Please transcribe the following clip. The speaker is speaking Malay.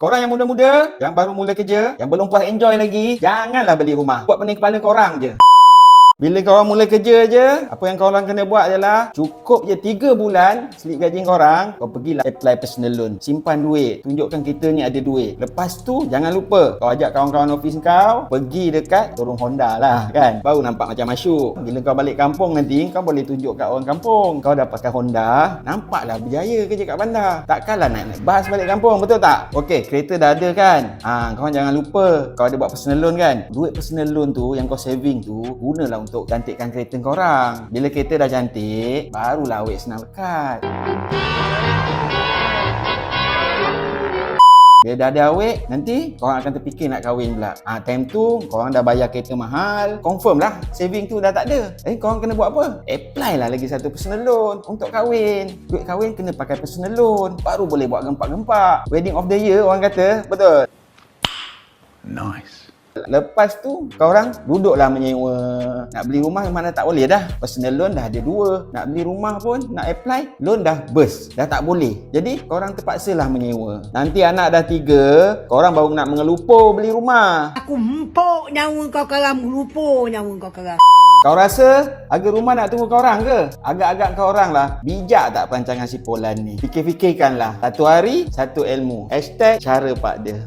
Korang yang muda-muda, yang baru mula kerja, yang belum puas enjoy lagi, janganlah beli rumah. Buat pening kepala korang je. Bila korang mula kerja je, apa yang korang kena buat adalah cukup je 3 bulan slip gaji korang, kau pergilah apply personal loan. Simpan duit, tunjukkan kita ni ada duit. Lepas tu, jangan lupa kau ajak kawan-kawan office kau pergi dekat showroom Honda lah kan. Baru nampak macam masyuk. Bila kau balik kampung nanti, kau boleh tunjuk kat orang kampung. Kau dapatkan Honda, nampaklah berjaya kerja kat bandar. Takkanlah naik bas balik kampung, betul tak? Okey, kereta dah ada kan? Kau jangan lupa kau ada buat personal loan kan? Duit personal loan tu yang kau saving tu, gunalah untuk cantikkan kereta korang. Bila kereta dah cantik, barulah awet senang lekat. Bila dah ada awet, nanti korang akan terfikir nak kahwin pula. Time tu, korang dah bayar kereta mahal. Confirm lah, saving tu dah tak ada. Korang kena buat apa? Apply lah lagi satu personal loan untuk kahwin. Duit kahwin kena pakai personal loan. Baru boleh buat gempak-gempak. Wedding of the year orang kata, betul? Nice. Lepas tu, korang duduklah menyewa. Nak beli rumah mana tak boleh dah. Personal loan dah ada 2. Nak beli rumah pun, nak apply, loan dah burst. Dah tak boleh. Jadi, korang terpaksalah menyewa. Nanti anak dah 3, korang baru nak mengelupo beli rumah. Aku empuk nyawa kau karam, lupa nyawa kau karam. Kau rasa harga rumah nak tunggu korang ke? Agak-agak korang lah. Bijak tak perancangan si Polan ni? Fikir-fikirkanlah. Satu hari, satu ilmu. #cara Pak Dia.